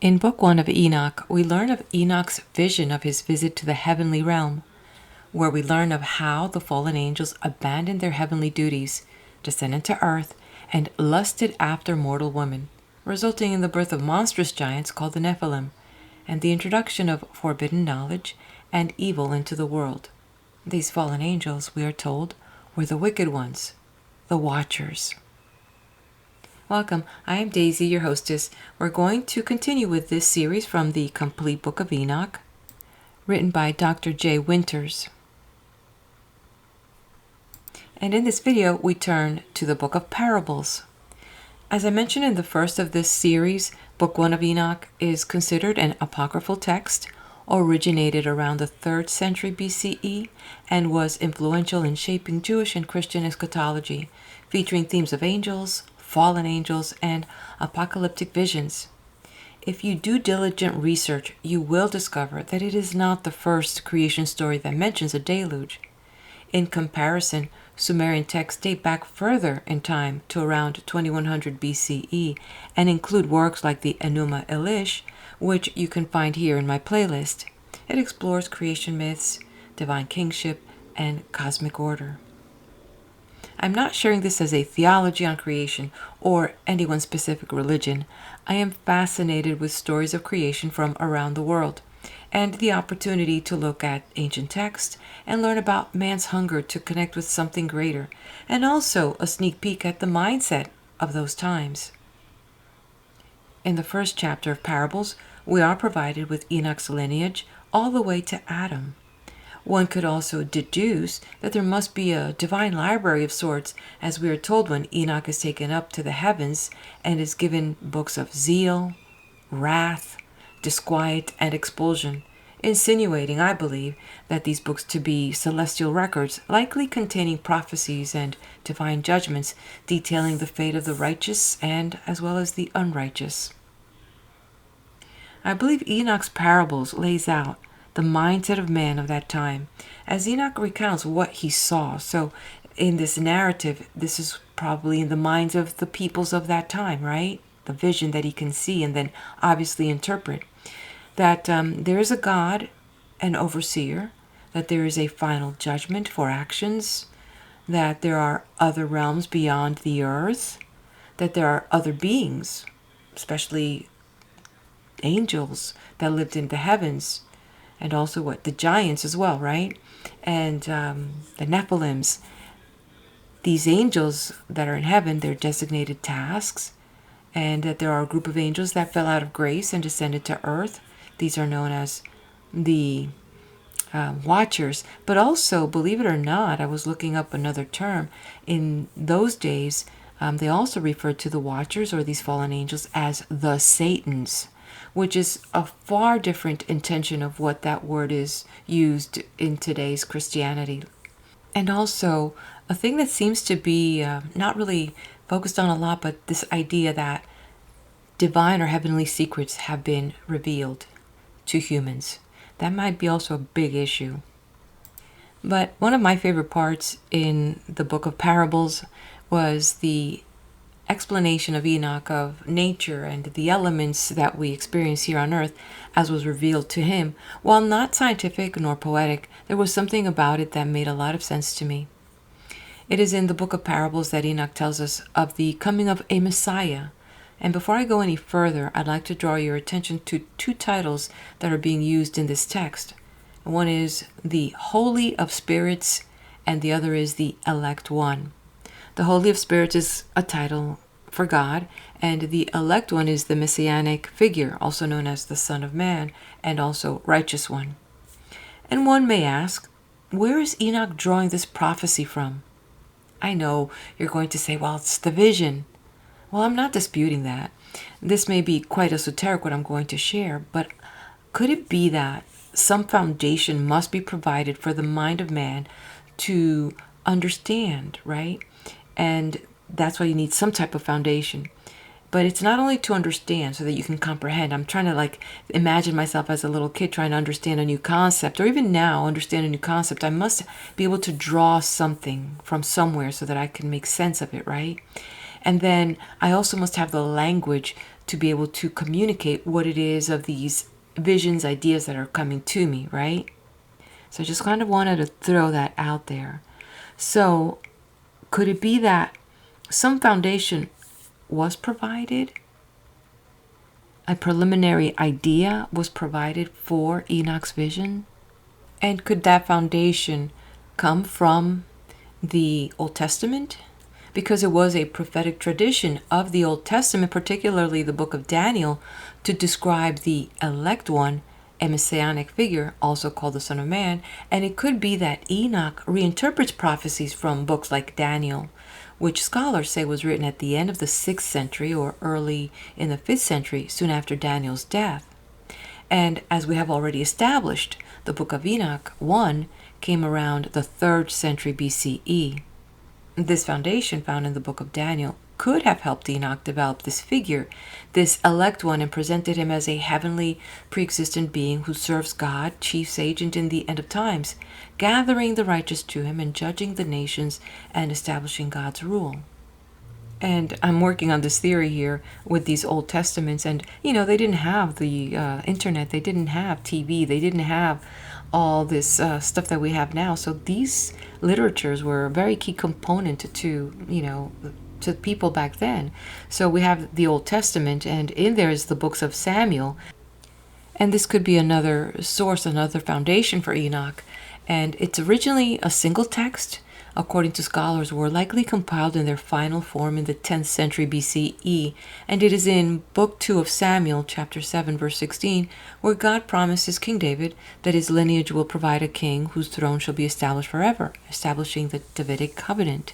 In Book 1 of Enoch, we learn of Enoch's vision of his visit to the heavenly realm, where we learn of how the fallen angels abandoned their heavenly duties, descended to earth, and lusted after mortal women, resulting in the birth of monstrous giants called the Nephilim, and the introduction of forbidden knowledge and evil into the world. These fallen angels, we are told, were the wicked ones, the Watchers. Welcome, I am Daisy, your hostess. We're going to continue with this series from the Complete Book of Enoch, written by Dr. J. Winters. And in this video, we turn to the Book of Parables. As I mentioned in the first of this series, Book 1 of Enoch is considered an apocryphal text, originated around the 3rd century BCE, and was influential in shaping Jewish and Christian eschatology, featuring themes of angels, fallen angels, and apocalyptic visions. If you do diligent research, you will discover that it is not the first creation story that mentions a deluge. In comparison, Sumerian texts date back further in time to around 2100 BCE and include works like the Enuma Elish, which you can find here in my playlist. It explores creation myths, divine kingship, and cosmic order. I'm not sharing this as a theology on creation or any one specific religion. I am fascinated with stories of creation from around the world, and the opportunity to look at ancient texts and learn about man's hunger to connect with something greater, and also a sneak peek at the mindset of those times. In the first chapter of Parables, we are provided with Enoch's lineage all the way to Adam. One could also deduce that there must be a divine library of sorts, as we are told when Enoch is taken up to the heavens and is given books of zeal, wrath, disquiet, and expulsion, insinuating, I believe, that these books to be celestial records, likely containing prophecies and divine judgments detailing the fate of the righteous and as well as the unrighteous. I believe Enoch's Parables lays out the mindset of man of that time, as Enoch recounts what he saw. So in this narrative, this is probably in the minds of the peoples of that time, right? The vision that he can see and then obviously interpret. That there is a God, an overseer, that there is a final judgment for actions, that there are other realms beyond the earth, that there are other beings, especially angels that lived in the heavens, and also the giants as well, right? And the Nephilims. These angels that are in heaven, they're designated tasks, and that there are a group of angels that fell out of grace and descended to earth. These are known as the Watchers. But also, believe it or not, I was looking up another term. In those days, they also referred to the Watchers, or these fallen angels, as the Satans, which is a far different intention of what that word is used in today's Christianity. And also, a thing that seems to be not really focused on a lot, but this idea that divine or heavenly secrets have been revealed to humans. That might be also a big issue. But one of my favorite parts in the Book of Parables was the explanation of Enoch of nature and the elements that we experience here on earth as was revealed to him. While not scientific nor poetic, there was something about it that made a lot of sense to me. It is in the Book of Parables that Enoch tells us of the coming of a Messiah. And before I go any further, I'd like to draw your attention to two titles that are being used in this text. One is the Holy of Spirits, and the other is the Elect One. The Holy of Spirits is a title for God, and the Elect One is the Messianic figure, also known as the Son of Man, and also Righteous One. And one may ask, where is Enoch drawing this prophecy from? I know you're going to say, well, it's the vision. Well, I'm not disputing that. This may be quite esoteric what I'm going to share, but could it be that some foundation must be provided for the mind of man to understand, right? And that's why you need some type of foundation. But it's not only to understand so that you can comprehend. I'm trying to imagine myself as a little kid trying to understand a new concept, or even now understand a new concept. I must be able to draw something from somewhere so that I can make sense of it, right? And then I also must have the language to be able to communicate what it is of these visions, ideas that are coming to me, right? So I just kind of wanted to throw that out there. So could it be that some foundation was provided? A preliminary idea was provided for Enoch's vision? And could that foundation come from the Old Testament? Because it was a prophetic tradition of the Old Testament, particularly the book of Daniel, to describe the elect one, a messianic figure, also called the Son of Man. And it could be that Enoch reinterprets prophecies from books like Daniel, which scholars say was written at the end of the 6th century or early in the 5th century, soon after Daniel's death. And as we have already established, the book of Enoch 1 came around the 3rd century BCE. This foundation found in the book of Daniel could have helped Enoch develop this figure, this elect one, and presented him as a heavenly pre-existent being who serves God, chief's agent in the end of times, gathering the righteous to him and judging the nations and establishing God's rule. And I'm working on this theory here with these Old Testaments, and they didn't have the internet, they didn't have TV, they didn't have all this stuff that we have now. So these literatures were a very key component to people back then. So we have the Old Testament, and in there is the books of Samuel, and this could be another source, another foundation for Enoch. And it's originally a single text, according to scholars, were likely compiled in their final form in the 10th century BCE, and it is in Book 2 of Samuel, chapter 7, verse 16, where God promises King David that his lineage will provide a king whose throne shall be established forever, establishing the Davidic covenant.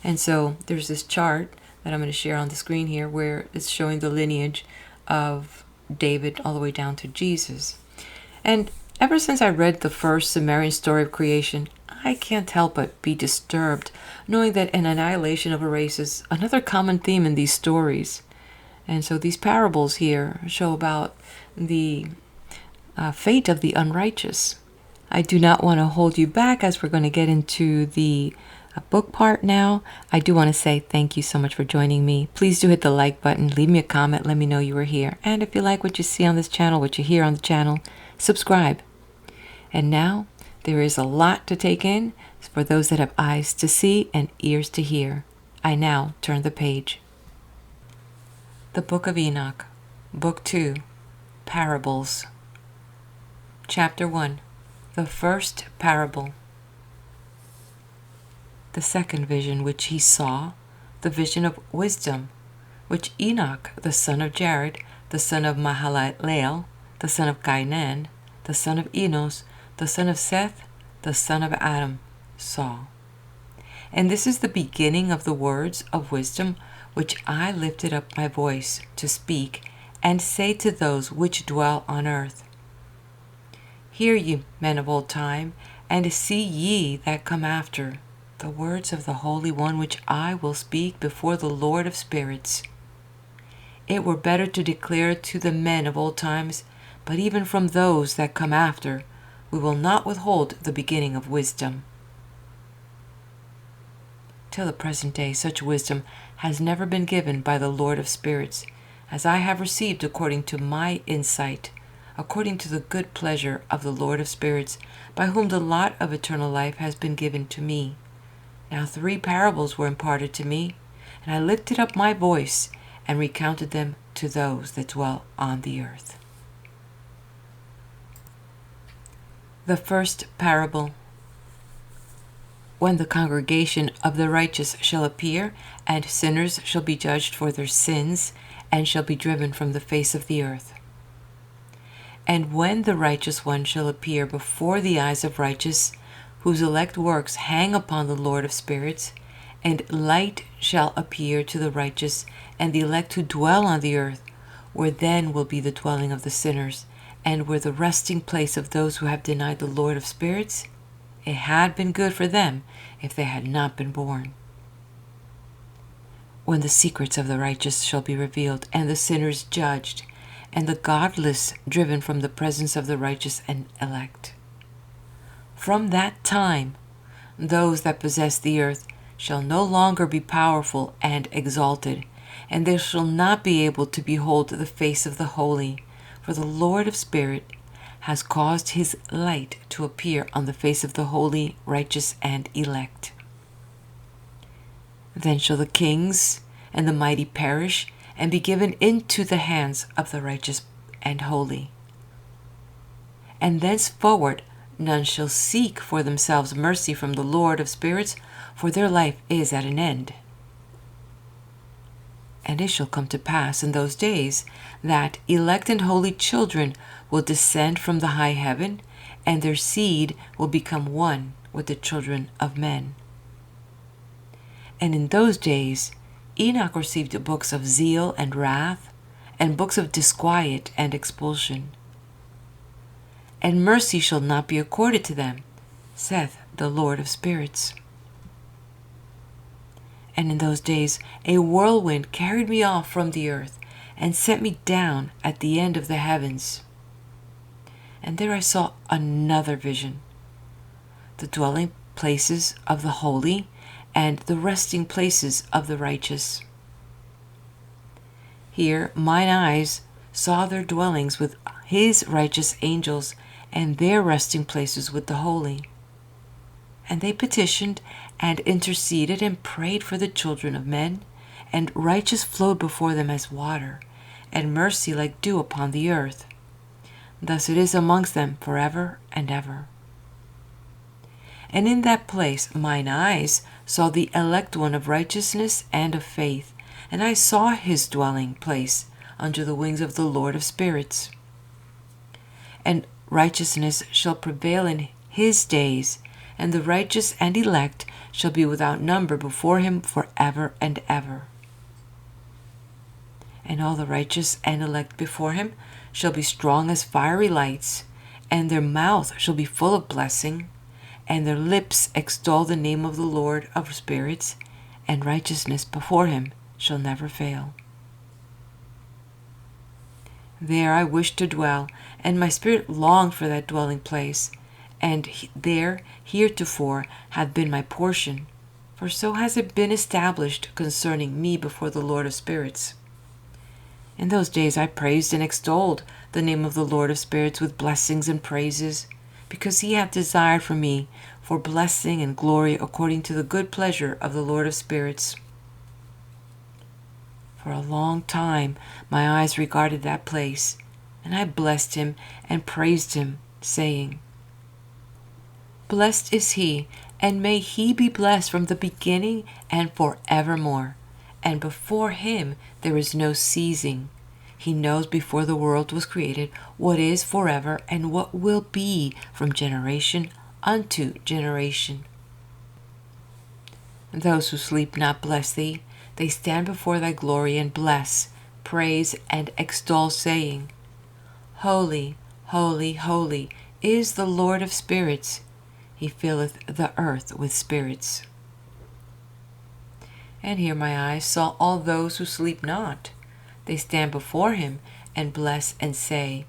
And so there's this chart that I'm going to share on the screen here where it's showing the lineage of David all the way down to Jesus. And ever since I read the first Sumerian story of creation, I can't help but be disturbed, knowing that an annihilation of a race is another common theme in these stories. And so these parables here show about the fate of the unrighteous. I do not want to hold you back as we're going to get into the book part now. I do want to say thank you so much for joining me. Please do hit the like button, leave me a comment, let me know you were here. And if you like what you see on this channel, what you hear on the channel, subscribe. And now, there is a lot to take in for those that have eyes to see and ears to hear. I now turn the page. The Book of Enoch, Book 2, Parables. Chapter 1, the first parable. The second vision which he saw, the vision of wisdom, which Enoch, the son of Jared, the son of Mahalaleel, the son of Cainan, the son of Enos, the son of Seth, the son of Adam, saw. And this is the beginning of the words of wisdom which I lifted up my voice to speak and say to those which dwell on earth. Hear ye, men of old time, and see ye that come after, the words of the Holy One which I will speak before the Lord of spirits. It were better to declare to the men of old times, but even from those that come after, we will not withhold the beginning of wisdom. Till the present day, such wisdom has never been given by the Lord of spirits, as I have received according to my insight, according to the good pleasure of the Lord of spirits, by whom the lot of eternal life has been given to me. Now 3 parables were imparted to me, and I lifted up my voice and recounted them to those that dwell on the earth. The first parable. When the congregation of the righteous shall appear, and sinners shall be judged for their sins, and shall be driven from the face of the earth. And when the righteous one shall appear before the eyes of righteous, whose elect works hang upon the Lord of spirits, and light shall appear to the righteous and the elect who dwell on the earth, where then will be the dwelling of the sinners, and where the resting place of those who have denied the Lord of spirits. It had been good for them if they had not been born. When the secrets of the righteous shall be revealed, and the sinners judged, and the godless driven from the presence of the righteous and elect. From that time, those that possess the earth shall no longer be powerful and exalted, and they shall not be able to behold the face of the Holy, for the Lord of Spirit has caused his light to appear on the face of the holy, righteous, and elect. Then shall the kings and the mighty perish, and be given into the hands of the righteous and holy. And thenceforward none shall seek for themselves mercy from the Lord of spirits, for their life is at an end. And it shall come to pass in those days that elect and holy children will descend from the high heaven, and their seed will become one with the children of men. And in those days Enoch received books of zeal and wrath, and books of disquiet and expulsion. And mercy shall not be accorded to them, saith the Lord of spirits. And in those days a whirlwind carried me off from the earth, and set me down at the end of the heavens. And there I saw another vision, the dwelling places of the holy, and the resting places of the righteous. Here mine eyes saw their dwellings with his righteous angels, and their resting places with the holy. And they petitioned and interceded and prayed for the children of men, and righteous flowed before them as water, and mercy like dew upon the earth. Thus it is amongst them forever and ever. And in that place mine eyes saw the elect one of righteousness and of faith, and I saw his dwelling place under the wings of the Lord of spirits. And righteousness shall prevail in his days, and the righteous and elect shall be without number before him forever and ever. And all the righteous and elect before him shall be strong as fiery lights, and their mouth shall be full of blessing, and their lips extol the name of the Lord of spirits, and righteousness before him shall never fail. There I wished to dwell, and my spirit longed for that dwelling place, and there heretofore hath been my portion, for so has it been established concerning me before the Lord of spirits. In those days I praised and extolled the name of the Lord of spirits with blessings and praises, because he hath desired for me for blessing and glory according to the good pleasure of the Lord of spirits. For a long time my eyes regarded that place, and I blessed him and praised him, saying, Blessed is he, and may he be blessed from the beginning and forevermore. And before him there is no ceasing. He knows before the world was created what is forever, and what will be from generation unto generation. Those who sleep not bless thee. They stand before thy glory and bless, praise, and extol, saying, Holy, holy, holy is the Lord of spirits. He filleth the earth with spirits. And here my eyes saw all those who sleep not. They stand before him and bless and say,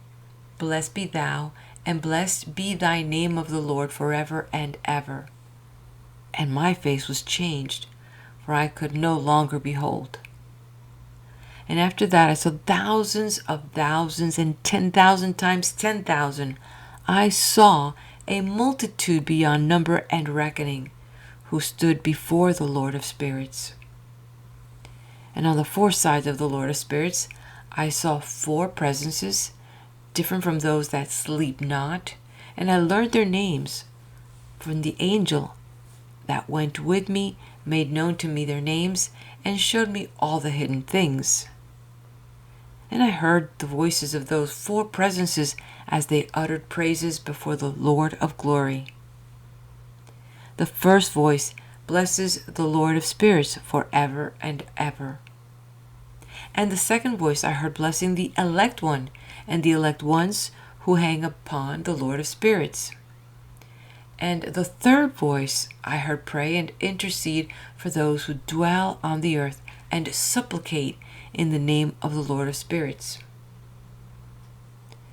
Blessed be thou, and blessed be thy name of the Lord forever and ever. And my face was changed, for I could no longer behold. And after that I saw thousands of thousands, and 10,000 times 10,000. I saw a multitude beyond number and reckoning, who stood before the Lord of spirits. And on the four sides of the Lord of spirits I saw four presences, different from those that sleep not, and I learned their names. From the angel that went with me made known to me their names, and showed me all the hidden things. And I heard the voices of those four presences as they uttered praises before the Lord of glory. The first voice blesses the Lord of spirits forever and ever. And the second voice I heard blessing the elect one, and the elect ones who hang upon the Lord of spirits. And the third voice I heard pray and intercede for those who dwell on the earth, and supplicate in the name of the Lord of spirits.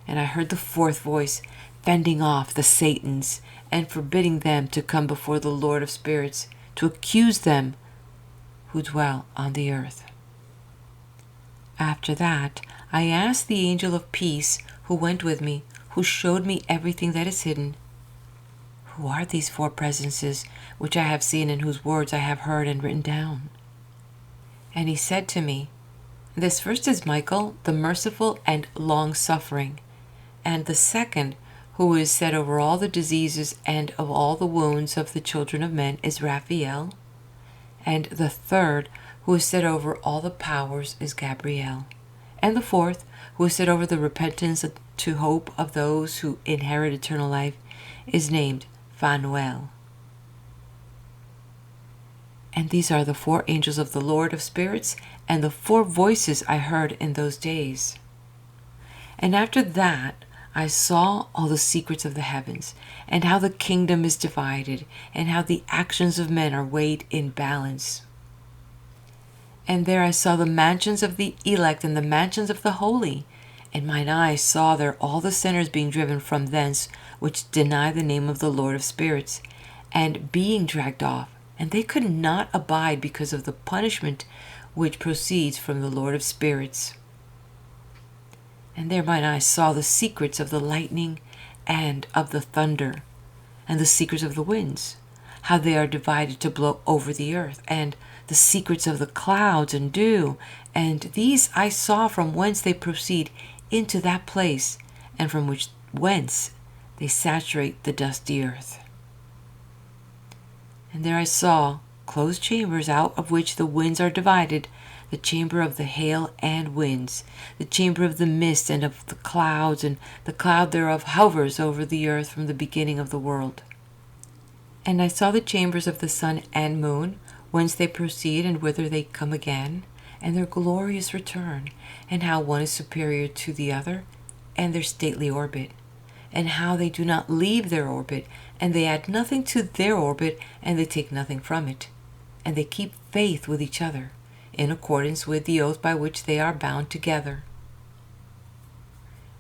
And I heard the fourth voice fending off the Satans, and forbidding them to come before the Lord of spirits, to accuse them who dwell on the earth. After that, I asked the angel of peace who went with me, who showed me everything that is hidden, who are these four presences which I have seen and whose words I have heard and written down? And he said to me, this first is Michael, the merciful and long-suffering, and the second, who is set over all the diseases and of all the wounds of the children of men, is Raphael, and the third, who is set over all the powers, is Gabriel, and the fourth, who is set over the repentance to hope of those who inherit eternal life, is named Phanuel. And these are the four angels of the Lord of spirits, and the four voices I heard in those days. And after that I saw all the secrets of the heavens, and how the kingdom is divided, and how the actions of men are weighed in balance. And there I saw the mansions of the elect and the mansions of the holy, and mine eyes saw there all the sinners being driven from thence, which deny the name of the Lord of spirits, and being dragged off, and they could not abide because of the punishment which proceeds from the Lord of spirits. And there mine eyes saw the secrets of the lightning and of the thunder, and the secrets of the winds, how they are divided to blow over the earth, and the secrets of the clouds and dew, and these I saw from whence they proceed into that place, and from whence they saturate the dusty earth. And there I saw closed chambers, out of which the winds are divided, the chamber of the hail and winds, the chamber of the mist and of the clouds, and the cloud thereof hovers over the earth from the beginning of the world. And I saw the chambers of the sun and moon, whence they proceed and whither they come again, and their glorious return, and how one is superior to the other, and their stately orbit, and how they do not leave their orbit, and they add nothing to their orbit, and they take nothing from it, and they keep faith with each other, in accordance with the oath by which they are bound together.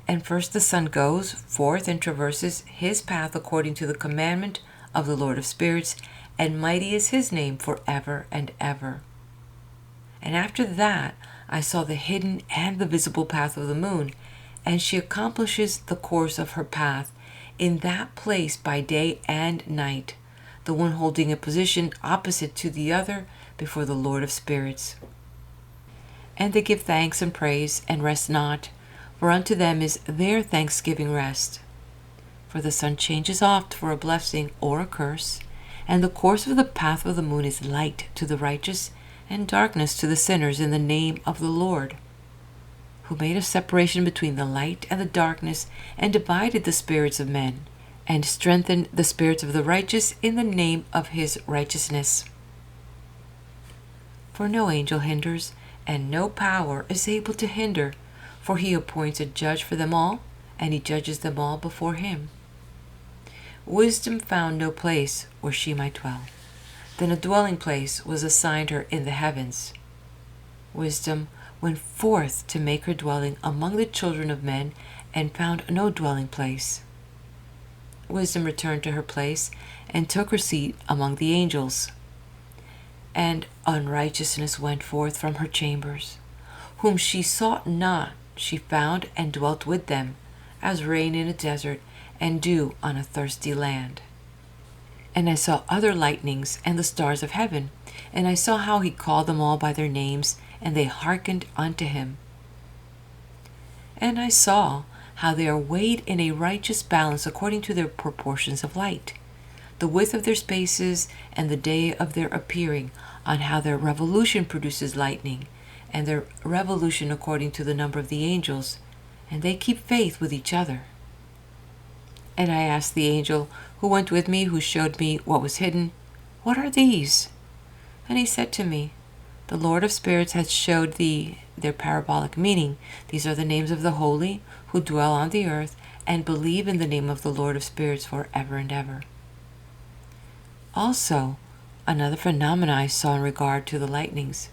And first the sun goes forth and traverses his path according to the commandment of the Lord of spirits, and mighty is his name forever and ever. And after that I saw the hidden and the visible path of the moon, and she accomplishes the course of her path in that place by day and night, the one holding a position opposite to the other before the Lord of spirits. And they give thanks and praise, and rest not, for unto them is their thanksgiving rest. For the sun changes oft for a blessing or a curse, and the course of the path of the moon is light to the righteous, and darkness to the sinners in the name of the Lord, who made a separation between the light and the darkness, and divided the spirits of men, and strengthened the spirits of the righteous in the name of his righteousness. For no angel hinders, and no power is able to hinder, for he appoints a judge for them all, and he judges them all before him. Wisdom found no place where she might dwell. Then a dwelling place was assigned her in the heavens. Wisdom went forth to make her dwelling among the children of men, and found no dwelling place. Wisdom returned to her place, and took her seat among the angels. And unrighteousness went forth from her chambers. Whom she sought not, she found and dwelt with them, as rain in a desert, and dew on a thirsty land. And I saw other lightnings and the stars of heaven, and I saw how he called them all by their names, and they hearkened unto him. And I saw how they are weighed in a righteous balance according to their proportions of light, the width of their spaces, and the day of their appearing, on how their revolution produces lightning, and their revolution according to the number of the angels, and they keep faith with each other. And I asked the angel who went with me, who showed me what was hidden, what are these? And he said to me, the Lord of spirits has showed thee their parabolic meaning. These are the names of the holy, who dwell on the earth, and believe in the name of the Lord of spirits forever and ever. Also, another phenomena I saw in regard to the lightnings,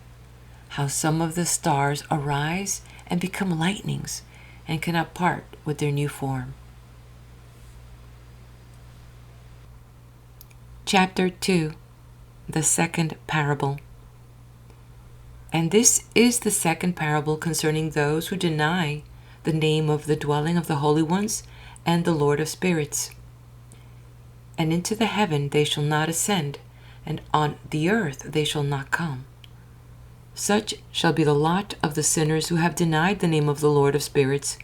how some of the stars arise and become lightnings, and cannot part with their new form. Chapter 2. the second parable. And this is the second parable concerning those who deny the name of the dwelling of the holy ones and the Lord of spirits. And into the heaven they shall not ascend, and on the earth they shall not come. Such shall be the lot of the sinners who have denied the name of the Lord of spirits,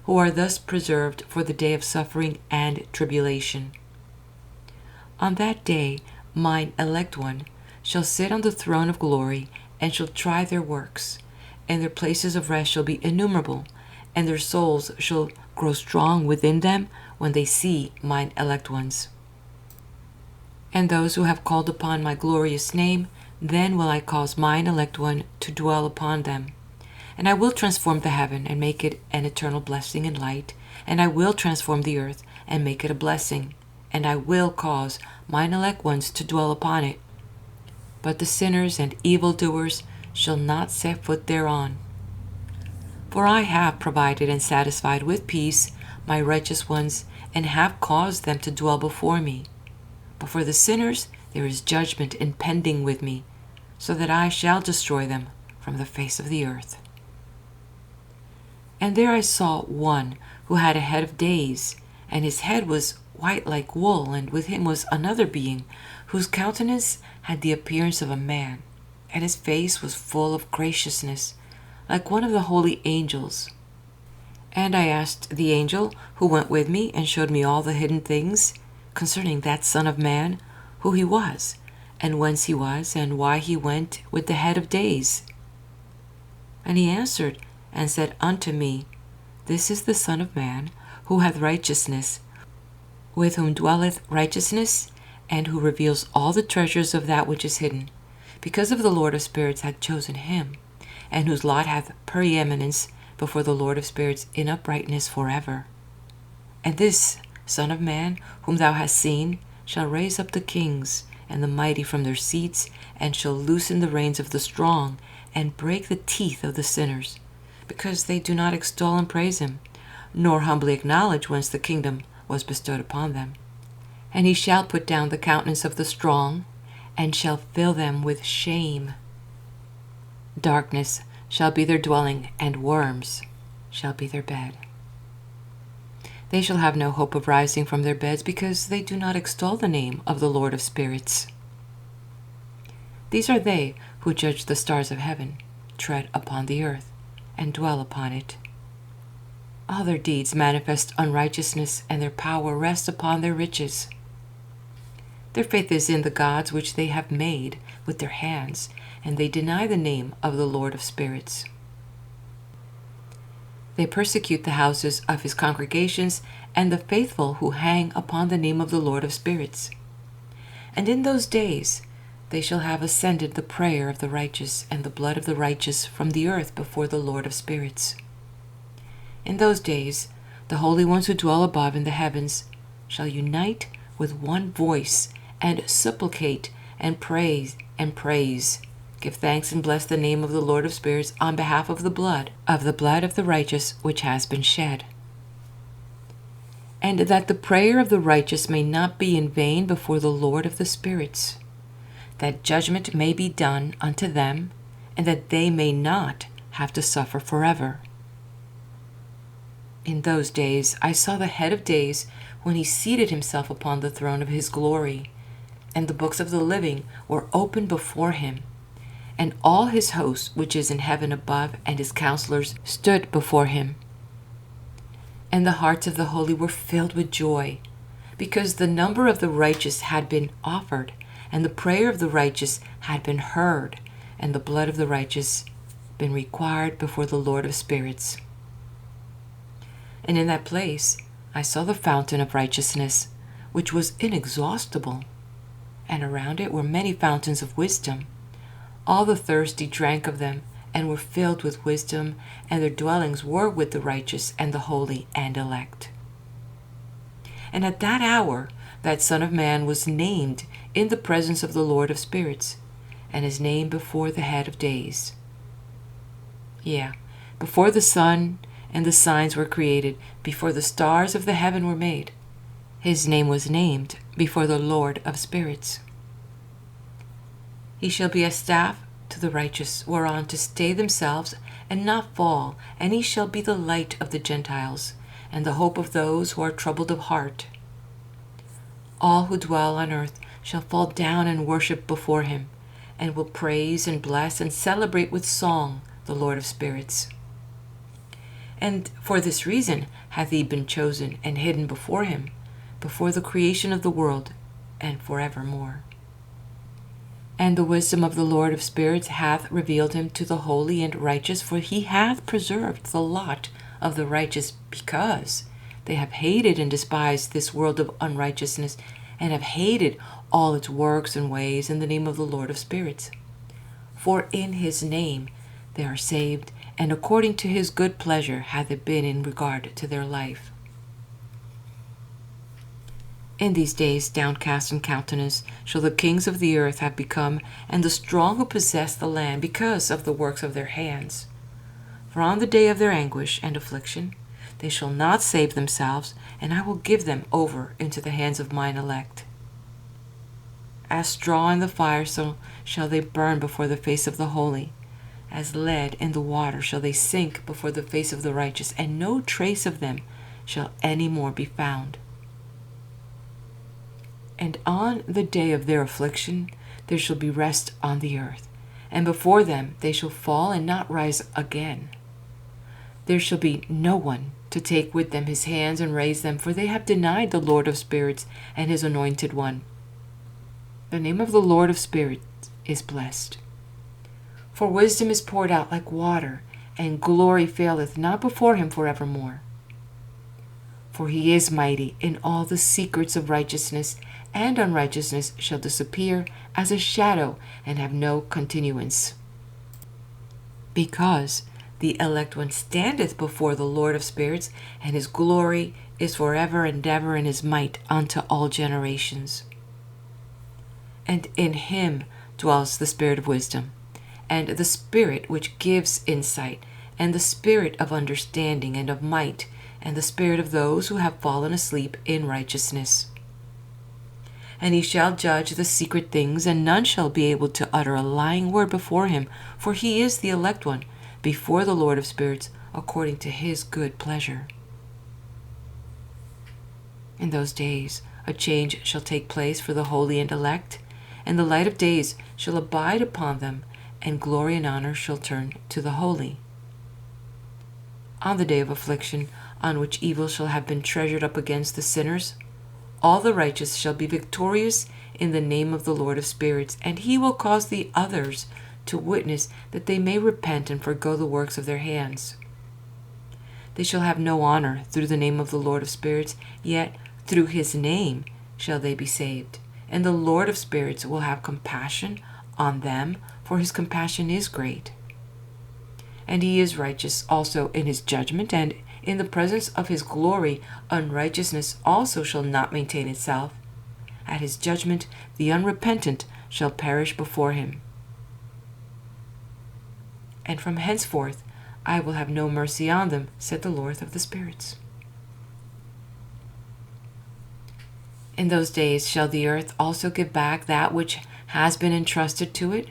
who are thus preserved for the day of suffering and tribulation. On that day mine elect one shall sit on the throne of glory, and shall try their works, and their places of rest shall be innumerable, and their souls shall grow strong within them when they see mine elect ones. And those who have called upon my glorious name, then will I cause mine elect one to dwell upon them. And I will transform the heaven and make it an eternal blessing and light, and I will transform the earth and make it a blessing, and I will cause mine elect ones to dwell upon it. But the sinners and evildoers shall not set foot thereon. For I have provided and satisfied with peace my righteous ones, and have caused them to dwell before me. But for the sinners there is judgment impending with me, so that I shall destroy them from the face of the earth. And there I saw one who had a head of days, and his head was white like wool, and with him was another being, whose countenance had the appearance of a man, and his face was full of graciousness, like one of the holy angels. And I asked the angel who went with me, and showed me all the hidden things concerning that Son of Man, who he was, and whence he was, and why he went with the head of days. And he answered and said unto me, This is the Son of Man, who hath righteousness, with whom dwelleth righteousness, and who reveals all the treasures of that which is hidden, because of the Lord of spirits hath chosen him, and whose lot hath preeminence before the Lord of spirits in uprightness forever. And this Son of Man, whom thou hast seen, shall raise up the kings and the mighty from their seats, and shall loosen the reins of the strong, and break the teeth of the sinners, because they do not extol and praise him, nor humbly acknowledge whence the kingdom was bestowed upon them. And he shall put down the countenance of the strong, and shall fill them with shame. Darkness shall be their dwelling, and worms shall be their bed. They shall have no hope of rising from their beds, because they do not extol the name of the Lord of spirits. These are they who judge the stars of heaven, tread upon the earth, and dwell upon it. All their deeds manifest unrighteousness, and their power rests upon their riches. Their faith is in the gods which they have made with their hands, and they deny the name of the Lord of spirits. They persecute the houses of his congregations, and the faithful who hang upon the name of the Lord of spirits. And in those days they shall have ascended the prayer of the righteous, and the blood of the righteous from the earth before the Lord of spirits. In those days the holy ones who dwell above in the heavens shall unite with one voice, and supplicate and praise, give thanks and bless the name of the Lord of spirits on behalf of the blood of the righteous which has been shed. And that the prayer of the righteous may not be in vain before the Lord of the spirits, that judgment may be done unto them, and that they may not have to suffer forever. In those days I saw the head of days, when he seated himself upon the throne of his glory, and the books of the living were opened before him, and all his host which is in heaven above, and his counselors stood before him. And the hearts of the holy were filled with joy, because the number of the righteous had been offered, and the prayer of the righteous had been heard, and the blood of the righteous been required before the Lord of spirits. And in that place I saw the fountain of righteousness, which was inexhaustible, and around it were many fountains of wisdom. All the thirsty drank of them, and were filled with wisdom, and their dwellings were with the righteous and the holy and elect. And at that hour that Son of Man was named in the presence of the Lord of spirits, and his name before the head of days. Before the sun and the signs were created, before the stars of the heaven were made, his name was named before the Lord of spirits. He shall be a staff to the righteous, whereon to stay themselves and not fall, and he shall be the light of the Gentiles, and the hope of those who are troubled of heart. All who dwell on earth shall fall down and worship before him, and will praise and bless and celebrate with song the Lord of spirits. And for this reason hath he been chosen and hidden before him, before the creation of the world, and forevermore. And the wisdom of the Lord of spirits hath revealed him to the holy and righteous, for he hath preserved the lot of the righteous, because they have hated and despised this world of unrighteousness, and have hated all its works and ways in the name of the Lord of spirits. For in his name they are saved, and according to his good pleasure hath it been in regard to their life. In these days, downcast in countenance, shall the kings of the earth have become, and the strong who possess the land, because of the works of their hands. For on the day of their anguish and affliction they shall not save themselves, and I will give them over into the hands of mine elect. As straw in the fire, so shall they burn before the face of the holy. As lead in the water shall they sink before the face of the righteous, and no trace of them shall any more be found. And on the day of their affliction there shall be rest on the earth, and before them they shall fall and not rise again. There shall be no one to take with them his hands and raise them, for they have denied the Lord of spirits and his anointed one. The name of the Lord of spirits is blessed. For wisdom is poured out like water, and glory faileth not before him forevermore. For he is mighty in all the secrets of righteousness, and unrighteousness shall disappear as a shadow and have no continuance. Because the elect one standeth before the Lord of spirits, and his glory is forever and ever, and his might unto all generations. And in him dwells the spirit of wisdom, and the spirit which gives insight, and the spirit of understanding and of might, and the spirit of those who have fallen asleep in righteousness. And he shall judge the secret things, and none shall be able to utter a lying word before him, for he is the elect one, before the Lord of spirits, according to his good pleasure. In those days a change shall take place for the holy and elect, and the light of days shall abide upon them, and glory and honor shall turn to the holy. On the day of affliction, on which evil shall have been treasured up against the sinners, all the righteous shall be victorious in the name of the Lord of spirits, and he will cause the others to witness, that they may repent and forgo the works of their hands. They shall have no honor through the name of the Lord of spirits, yet through his name shall they be saved. And the Lord of spirits will have compassion on them, for his compassion is great. And he is righteous also in his judgment, and in the presence of his glory unrighteousness also shall not maintain itself. At his judgment the unrepentant shall perish before him. And from henceforth I will have no mercy on them, said the Lord of the spirits. In those days shall the earth also give back that which has been entrusted to it.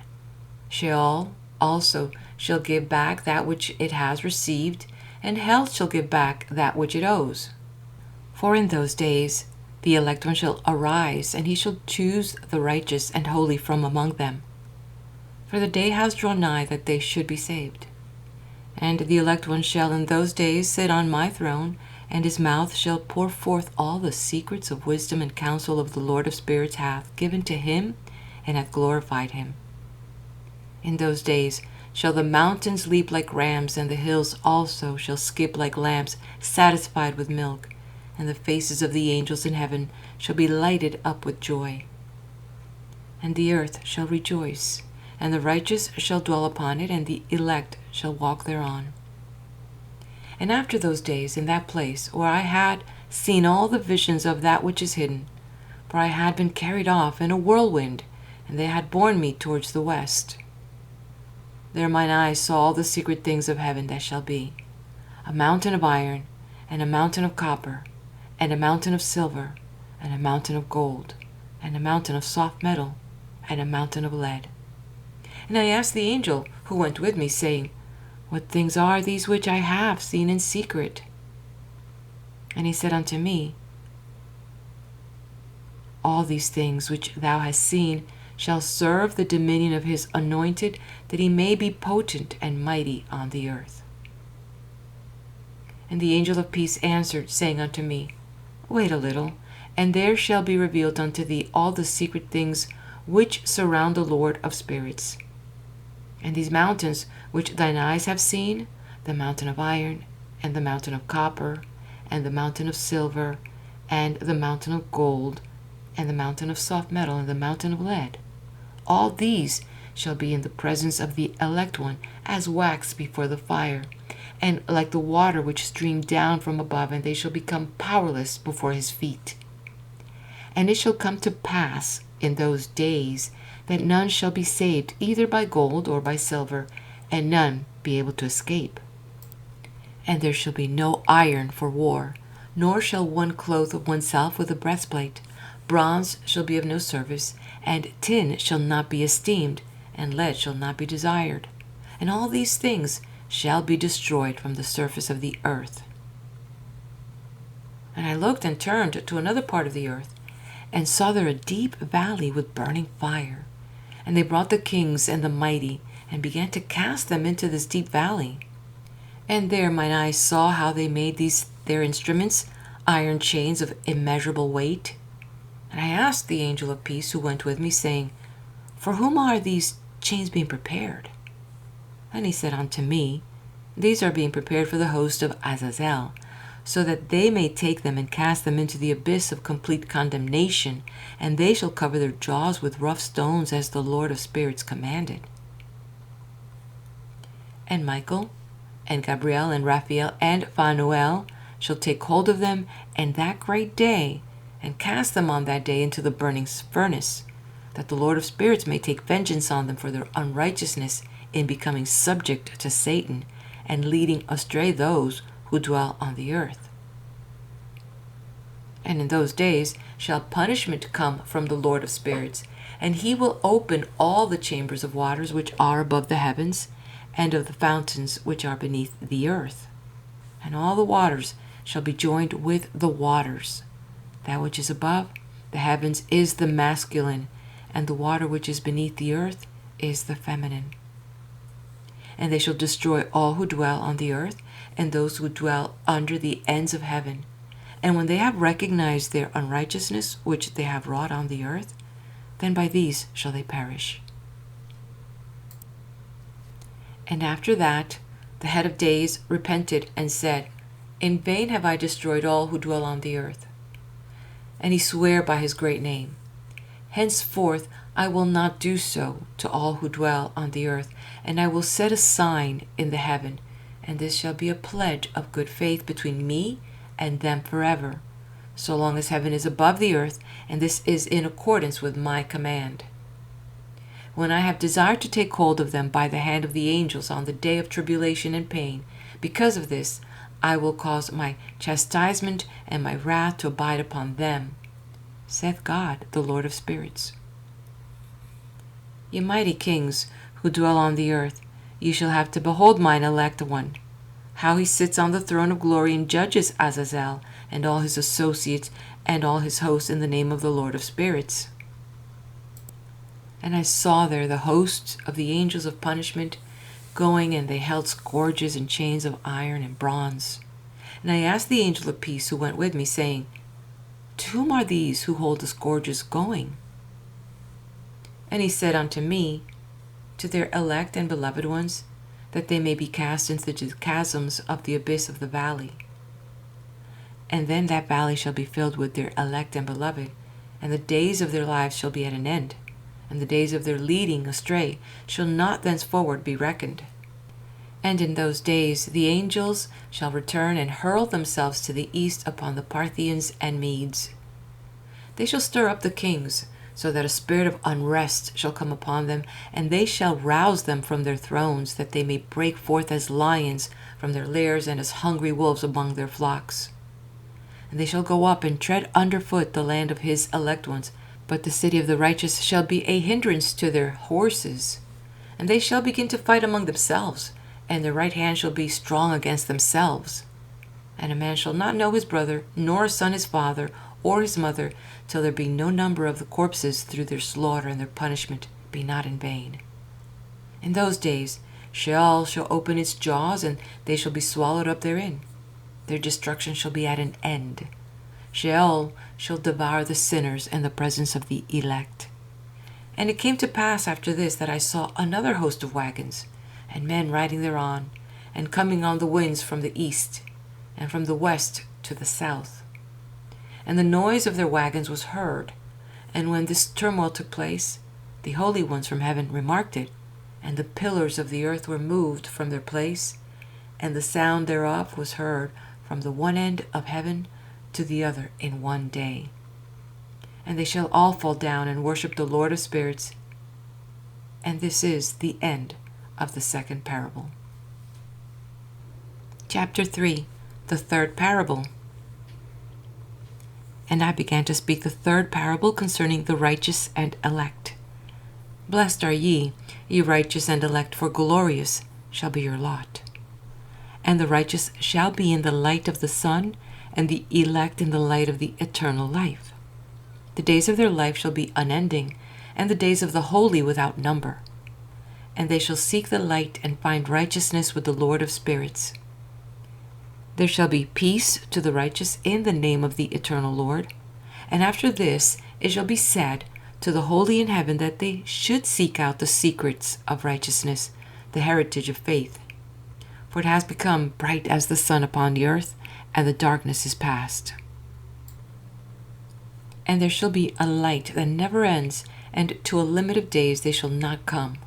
Sheol also shall give back that which it has received, and hell shall give back that which it owes. For in those days the elect one shall arise, and he shall choose the righteous and holy from among them. For the day has drawn nigh that they should be saved. And the elect one shall in those days sit on my throne, and his mouth shall pour forth all the secrets of wisdom and counsel of the Lord of spirits hath given to him, and hath glorified him. In those days shall the mountains leap like rams, and the hills also shall skip like lambs satisfied with milk, and the faces of the angels in heaven shall be lighted up with joy. And the earth shall rejoice, and the righteous shall dwell upon it, and the elect shall walk thereon. And after those days, in that place where I had seen all the visions of that which is hidden, for I had been carried off in a whirlwind, and they had borne me towards the west. There mine eyes saw all the secret things of heaven that shall be, a mountain of iron, and a mountain of copper, and a mountain of silver, and a mountain of gold, and a mountain of soft metal, and a mountain of lead. And I asked the angel who went with me, saying, What things are these which I have seen in secret? And he said unto me, All these things which thou hast seen shall serve the dominion of his anointed, that he may be potent and mighty on the earth. And the angel of peace answered, saying unto me, Wait a little, and there shall be revealed unto thee all the secret things which surround the Lord of spirits. And these mountains which thine eyes have seen, the mountain of iron, and the mountain of copper, and the mountain of silver, and the mountain of gold, and the mountain of soft metal, and the mountain of lead, all these shall be in the presence of the elect one, as wax before the fire, and like the water which streamed down from above, and they shall become powerless before his feet. And it shall come to pass in those days that none shall be saved either by gold or by silver, and none be able to escape. And there shall be no iron for war, nor shall one clothe oneself with a breastplate. Bronze shall be of no service, and tin shall not be esteemed, and lead shall not be desired. And all these things shall be destroyed from the surface of the earth. And I looked and turned to another part of the earth, and saw there a deep valley with burning fire. And they brought the kings and the mighty, and began to cast them into this deep valley. And there mine eyes saw how they made these their instruments, iron chains of immeasurable weight. And I asked the angel of peace who went with me, saying, For whom are these chains being prepared? And he said unto me, These are being prepared for the host of Azazel, so that they may take them and cast them into the abyss of complete condemnation, and they shall cover their jaws with rough stones, as the Lord of spirits commanded. And Michael, and Gabriel, and Raphael, and Phanuel shall take hold of them in that great day, and cast them on that day into the burning furnace, that the Lord of spirits may take vengeance on them for their unrighteousness in becoming subject to Satan, and leading astray those who dwell on the earth. And in those days shall punishment come from the Lord of spirits, and he will open all the chambers of waters which are above the heavens, and of the fountains which are beneath the earth. And all the waters shall be joined with the waters. That which is above the heavens is the masculine, and the water which is beneath the earth is the feminine. And they shall destroy all who dwell on the earth, and those who dwell under the ends of heaven. And when they have recognized their unrighteousness which they have wrought on the earth, then by these shall they perish. And after that the head of days repented and said, In vain have I destroyed all who dwell on the earth. And he sware by his great name, Henceforth I will not do so to all who dwell on the earth, and I will set a sign in the heaven, and this shall be a pledge of good faith between me and them forever, so long as heaven is above the earth, and this is in accordance with my command. When I have desired to take hold of them by the hand of the angels on the day of tribulation and pain, because of this I will cause my chastisement and my wrath to abide upon them, saith God, the Lord of spirits. Ye mighty kings who dwell on the earth, ye shall have to behold mine elect one, how he sits on the throne of glory and judges Azazel and all his associates and all his hosts in the name of the Lord of spirits. And I saw there the hosts of the angels of punishment going, and they held scourges and chains of iron and bronze. And I asked the angel of peace who went with me, saying, To whom are these who hold the scourges going? And he said unto me, To their elect and beloved ones, that they may be cast into the chasms of the abyss of the valley. And then that valley shall be filled with their elect and beloved, and the days of their lives shall be at an end, and the days of their leading astray shall not thenceforward be reckoned. And in those days the angels shall return and hurl themselves to the east upon the Parthians and Medes. They shall stir up the kings, so that a spirit of unrest shall come upon them, and they shall rouse them from their thrones, that they may break forth as lions from their lairs, and as hungry wolves among their flocks. And they shall go up and tread underfoot the land of his elect ones, but the city of the righteous shall be a hindrance to their horses. and they shall begin to fight among themselves, and their right hand shall be strong against themselves. And a man shall not know his brother, nor a son his father, or his mother, till there be no number of the corpses through their slaughter, and their punishment be not in vain. In those days Sheol shall open its jaws, and they shall be swallowed up therein. Their destruction shall be at an end. Sheol shall devour the sinners in the presence of the elect. And it came to pass after this that I saw another host of wagons, and men riding thereon, and coming on the winds from the east, and from the west to the south. And the noise of their wagons was heard. And when this turmoil took place, the holy ones from heaven remarked it, and the pillars of the earth were moved from their place, and the sound thereof was heard from the one end of heaven to the other in one day. And they shall all fall down and worship the Lord of spirits. And this is the end of the second parable. Chapter 3. The third parable. And I began to speak the third parable concerning the righteous and elect. Blessed are ye, ye righteous and elect, for glorious shall be your lot. And the righteous shall be in the light of the sun, and the elect in the light of the eternal life. The days of their life shall be unending, and the days of the holy without number. And they shall seek the light and find righteousness with the Lord of spirits. There shall be peace to the righteous in the name of the eternal Lord. And after this it shall be said to the holy in heaven that they should seek out the secrets of righteousness, the heritage of faith. For it has become bright as the sun upon the earth, and the darkness is past. And there shall be a light that never ends, and to a limit of days they shall not come.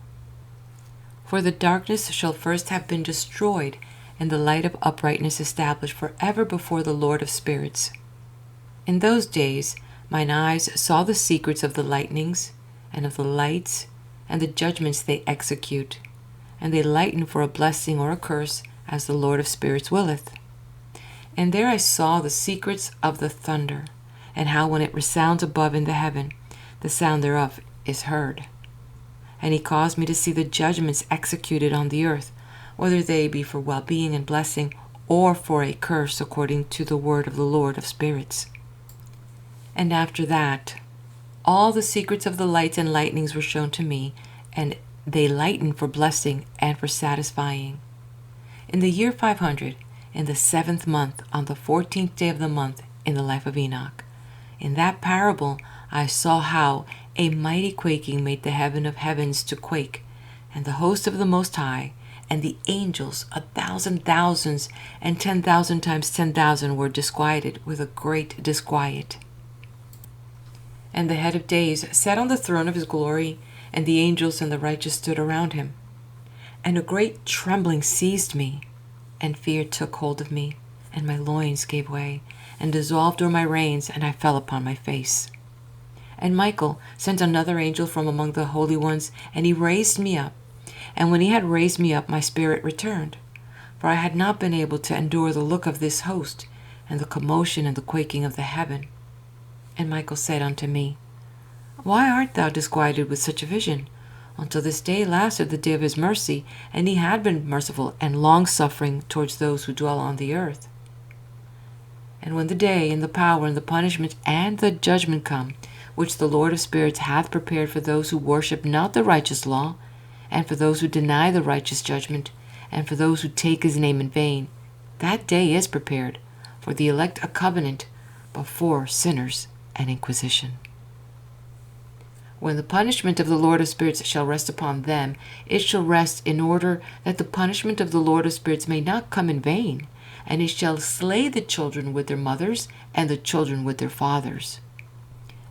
For the darkness shall first have been destroyed, and the light of uprightness established forever before the Lord of spirits. In those days mine eyes saw the secrets of the lightnings, and of the lights, and the judgments they execute, and they lighten for a blessing or a curse, as the Lord of spirits willeth. And there I saw the secrets of the thunder, and how when it resounds above in the heaven, the sound thereof is heard. And he caused me to see the judgments executed on the earth, whether they be for well-being and blessing, or for a curse, according to the word of the Lord of spirits. And after that, all the secrets of the lights and lightnings were shown to me, and they lighten for blessing and for satisfying. In the year 500, in the 7th month, on the 14th day of the month, in the life of Enoch, in that parable I saw how a mighty quaking made the heaven of heavens to quake, and the host of the Most High, and the angels 1,000 thousands, and 10,000 times 10,000 were disquieted with a great disquiet. And the head of days sat on the throne of his glory, and the angels and the righteous stood around him. And a great trembling seized me, and fear took hold of me, and my loins gave way, and dissolved o'er my reins, and I fell upon my face. And Michael sent another angel from among the holy ones, and he raised me up. And when he had raised me up, my spirit returned, for I had not been able to endure the look of this host, and the commotion and the quaking of the heaven. And Michael said unto me, Why art thou disquieted with such a vision? Until this day lasted the day of his mercy, and he had been merciful and long-suffering towards those who dwell on the earth. And when the day and the power and the punishment and the judgment come, which the Lord of spirits hath prepared for those who worship not the righteous law, and for those who deny the righteous judgment, and for those who take his name in vain, that day is prepared for the elect a covenant, but for sinners an inquisition. When the punishment of the Lord of spirits shall rest upon them, it shall rest in order that the punishment of the Lord of spirits may not come in vain, and it shall slay the children with their mothers, and the children with their fathers.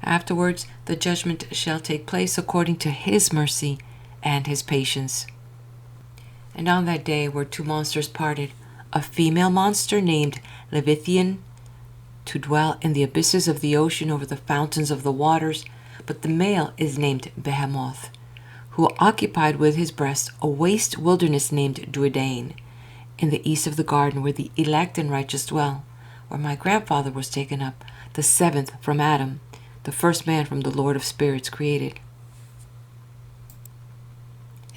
Afterwards the judgment shall take place according to his mercy and his patience. And on that day were two monsters parted, a female monster named Leviathan, to dwell in the abysses of the ocean over the fountains of the waters, but the male is named Behemoth, who occupied with his breast a waste wilderness named Duodain, in the east of the garden where the elect and righteous dwell, where my grandfather was taken up, the seventh from Adam, the first man from the Lord of spirits created.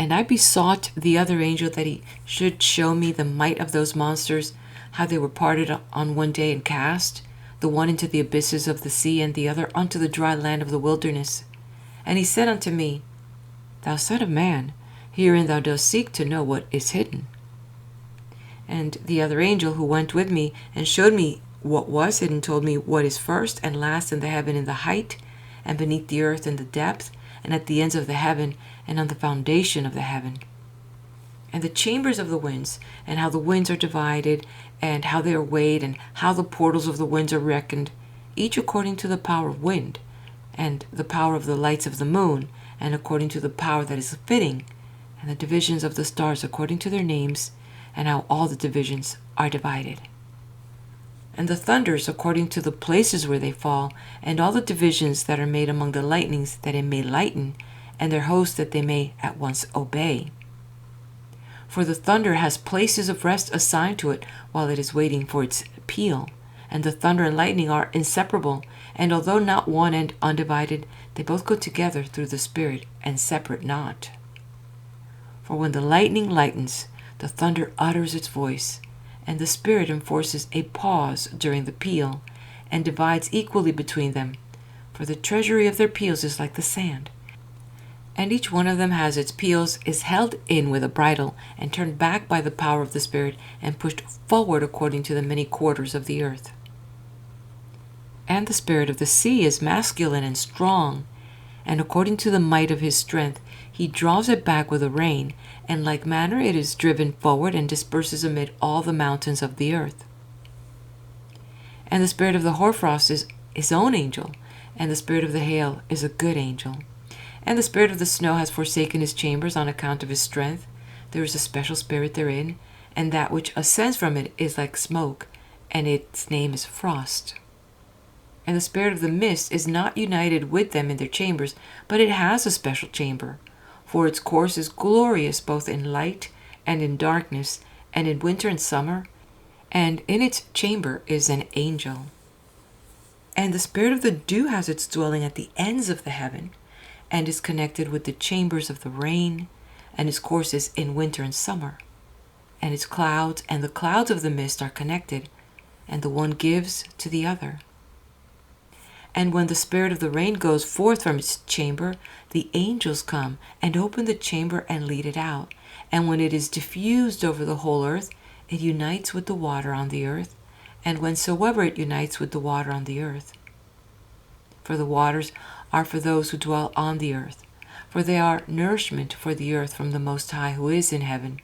And I besought the other angel that he should show me the might of those monsters, how they were parted on one day and cast, the one into the abysses of the sea, and the other unto the dry land of the wilderness. And he said unto me, Thou son of man, herein thou dost seek to know what is hidden. And the other angel who went with me and showed me what was hidden told me what is first and last in the heaven, in the height, and beneath the earth in the depth, and at the ends of the heaven, and on the foundation of the heaven. And the chambers of the winds, and how the winds are divided, and how they are weighed, and how the portals of the winds are reckoned, each according to the power of wind, and the power of the lights of the moon, and according to the power that is fitting, and the divisions of the stars according to their names, and how all the divisions are divided. And the thunders according to the places where they fall, and all the divisions that are made among the lightnings, that it may lighten, and their hosts that they may at once obey. For the thunder has places of rest assigned to it while it is waiting for its peal, and the thunder and lightning are inseparable, and although not one and undivided, they both go together through the Spirit, and separate not. For when the lightning lightens, the thunder utters its voice, and the Spirit enforces a pause during the peal, and divides equally between them, for the treasury of their peals is like the sand. And each one of them has its peals, is held in with a bridle, and turned back by the power of the Spirit, and pushed forward according to the many quarters of the earth. And the spirit of the sea is masculine and strong, and according to the might of his strength he draws it back with a rein, and like manner it is driven forward and disperses amid all the mountains of the earth. And the spirit of the hoarfrost is his own angel, and the spirit of the hail is a good angel. And the spirit of the snow has forsaken his chambers on account of his strength. There is a special spirit therein, and that which ascends from it is like smoke, and its name is frost. And the spirit of the mist is not united with them in their chambers, but it has a special chamber. For its course is glorious both in light and in darkness, and in winter and summer, and in its chamber is an angel. And the spirit of the dew has its dwelling at the ends of the heaven, and is connected with the chambers of the rain, and its course is in winter and summer. And its clouds and the clouds of the mist are connected, and the one gives to the other. And when the spirit of the rain goes forth from its chamber, the angels come and open the chamber and lead it out. And when it is diffused over the whole earth, it unites with the water on the earth, and whensoever it unites with the water on the earth. For the waters are for those who dwell on the earth, for they are nourishment for the earth from the Most High who is in heaven.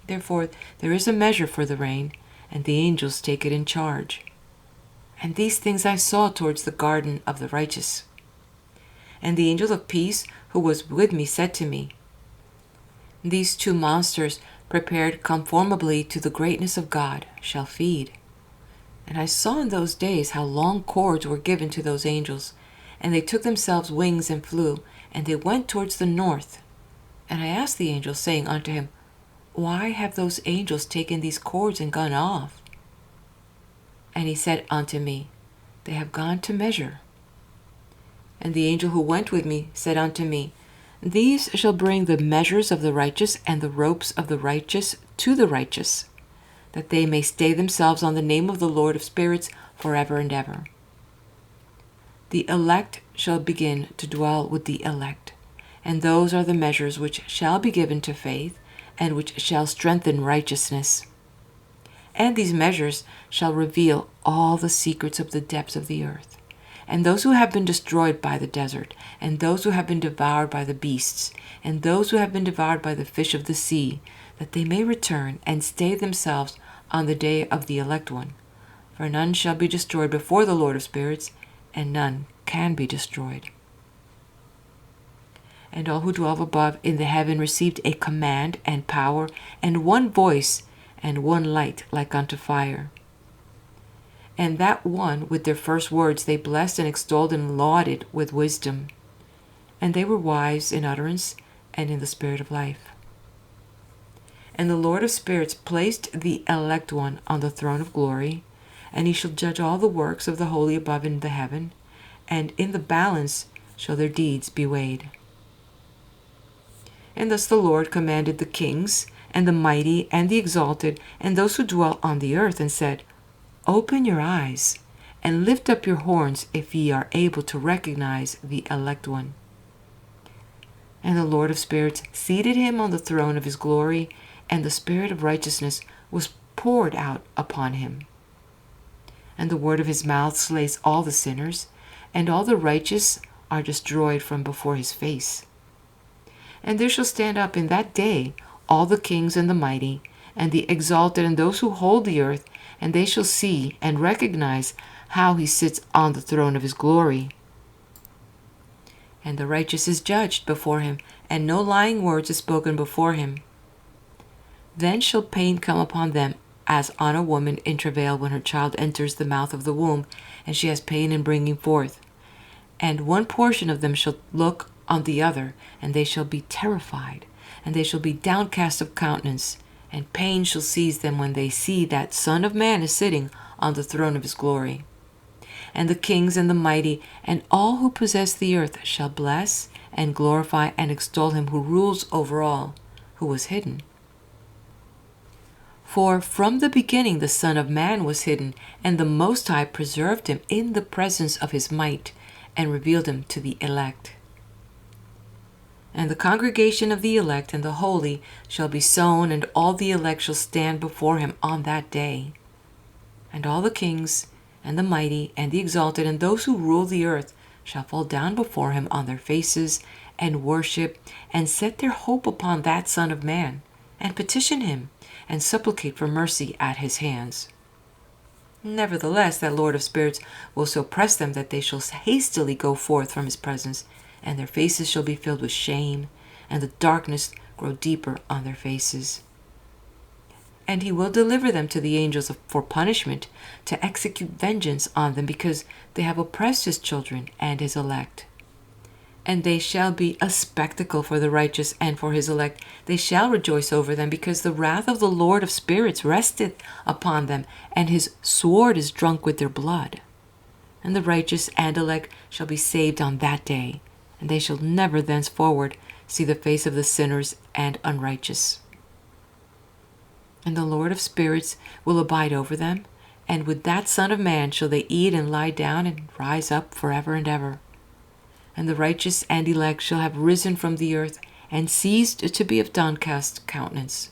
Therefore there is a measure for the rain, and the angels take it in charge. And these things I saw towards the garden of the righteous. And the angel of peace who was with me said to me, These two monsters, prepared conformably to the greatness of God, shall feed. And I saw in those days how long cords were given to those angels, and they took themselves wings and flew, and they went towards the north. And I asked the angel, saying unto him, Why have those angels taken these cords and gone off? And he said unto me, They have gone to measure. And the angel who went with me said unto me, These shall bring the measures of the righteous and the ropes of the righteous to the righteous, that they may stay themselves on the name of the Lord of spirits forever and ever. The elect shall begin to dwell with the elect, and those are the measures which shall be given to faith, and which shall strengthen righteousness. And these measures shall reveal all the secrets of the depths of the earth, and those who have been destroyed by the desert, and those who have been devoured by the beasts, and those who have been devoured by the fish of the sea, that they may return and stay themselves on the day of the elect one. For none shall be destroyed before the Lord of spirits, and none can be destroyed. And all who dwell above in the heaven received a command and power, and one voice, and one light like unto fire. And that one with their first words they blessed and extolled and lauded with wisdom. And they were wise in utterance and in the spirit of life. And the Lord of spirits placed the elect one on the throne of glory, and he shall judge all the works of the holy above in the heaven, and in the balance shall their deeds be weighed. And thus the Lord commanded the kings, and the mighty, and the exalted, and those who dwell on the earth, and said, Open your eyes, and lift up your horns, if ye are able to recognize the elect one. And the Lord of spirits seated him on the throne of his glory, and the spirit of righteousness was poured out upon him. And the word of his mouth slays all the sinners, and all the righteous are destroyed from before his face. And there shall stand up in that day all the kings and the mighty, and the exalted, and those who hold the earth, and they shall see and recognize how he sits on the throne of his glory. And the righteous is judged before him, and no lying words is spoken before him. Then shall pain come upon them, as on a woman in travail when her child enters the mouth of the womb, and she has pain in bringing forth. And one portion of them shall look on the other, and they shall be terrified, and they shall be downcast of countenance, and pain shall seize them when they see that Son of Man is sitting on the throne of his glory. And the kings and the mighty, and all who possess the earth, shall bless and glorify and extol him who rules over all, who was hidden. For from the beginning the Son of Man was hidden, and the Most High preserved him in the presence of his might, and revealed him to the elect. And the congregation of the elect and the holy shall be sown, and all the elect shall stand before him on that day. And all the kings, and the mighty, and the exalted, and those who rule the earth shall fall down before him on their faces, and worship, and set their hope upon that Son of Man, and petition him, and supplicate for mercy at his hands. Nevertheless, that Lord of spirits will so press them that they shall hastily go forth from his presence, and their faces shall be filled with shame, and the darkness grow deeper on their faces. And he will deliver them to the angels for punishment, to execute vengeance on them, because they have oppressed his children and his elect. And they shall be a spectacle for the righteous and for his elect. They shall rejoice over them, because the wrath of the Lord of spirits resteth upon them, and his sword is drunk with their blood. And the righteous and elect shall be saved on that day, and they shall never thenceforward see the face of the sinners and unrighteous. And the Lord of spirits will abide over them, and with that Son of Man shall they eat and lie down and rise up forever and ever. And the righteous and elect shall have risen from the earth, and ceased to be of downcast countenance.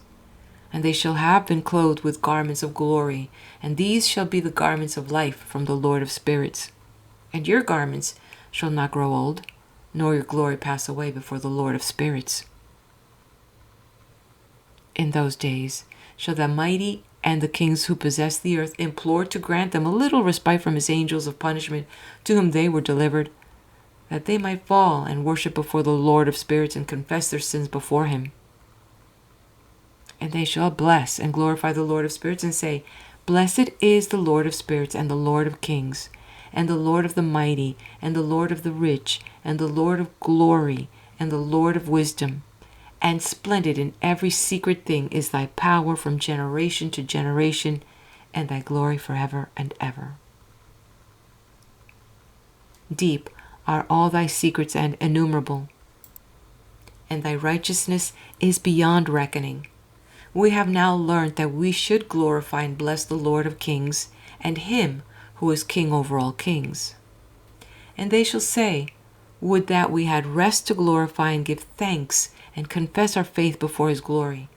And they shall have been clothed with garments of glory, and these shall be the garments of life from the Lord of spirits. And your garments shall not grow old, nor your glory pass away before the Lord of spirits. In those days shall the mighty and the kings who possess the earth implore to grant them a little respite from his angels of punishment, to whom they were delivered, that they might fall and worship before the Lord of spirits, and confess their sins before him. And they shall bless and glorify the Lord of spirits, and say, Blessed is the Lord of spirits, and the Lord of kings, and the Lord of the mighty, and the Lord of the rich, and the Lord of glory, and the Lord of wisdom. And splendid in every secret thing is thy power from generation to generation, and thy glory forever and ever. Deep are all thy secrets and innumerable, and thy righteousness is beyond reckoning. We have now learned that we should glorify and bless the Lord of kings, and him who is king over all kings. And they shall say, Would that we had rest to glorify and give thanks and confess our faith before his glory.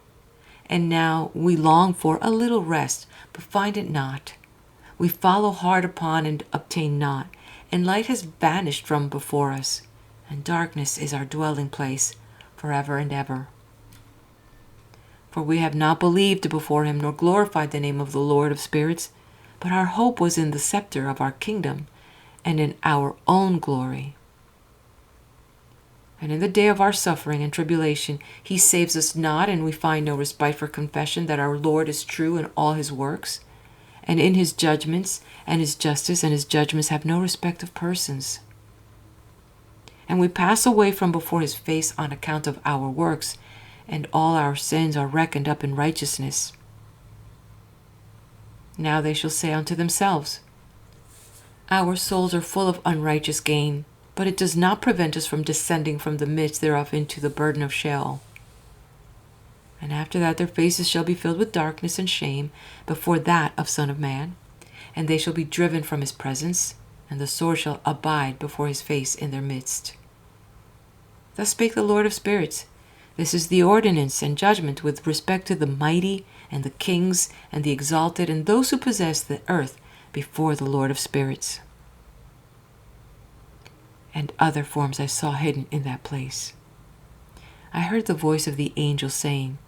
And now we long for a little rest, but find it not. We follow hard upon and obtain not, and light has vanished from before us, and darkness is our dwelling place forever and ever. For we have not believed before him, nor glorified the name of the Lord of spirits, but our hope was in the scepter of our kingdom, and in our own glory. And in the day of our suffering and tribulation, he saves us not, and we find no respite for confession that our Lord is true in all his works, and in his judgments, and his justice and his judgments have no respect of persons. And we pass away from before his face on account of our works, and all our sins are reckoned up in righteousness. Now they shall say unto themselves, Our souls are full of unrighteous gain, but it does not prevent us from descending from the midst thereof into the burden of Sheol. And after that their faces shall be filled with darkness and shame before that of Son of Man, and they shall be driven from his presence, and the sword shall abide before his face in their midst. Thus spake the Lord of spirits. This is the ordinance and judgment with respect to the mighty, and the kings, and the exalted, and those who possess the earth before the Lord of spirits. And other forms I saw hidden in that place. I heard the voice of the angel saying,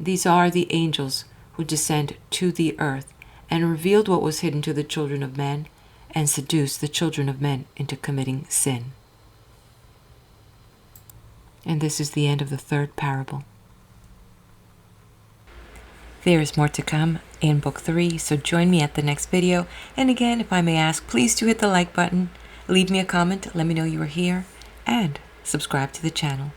These are the angels who descend to the earth, and revealed what was hidden to the children of men, and seduced the children of men into committing sin. And this is the end of the third parable. There is more to come in Book 3, so join me at the next video. And again, if I may ask, please do hit the like button, leave me a comment, let me know you are here, and subscribe to the channel.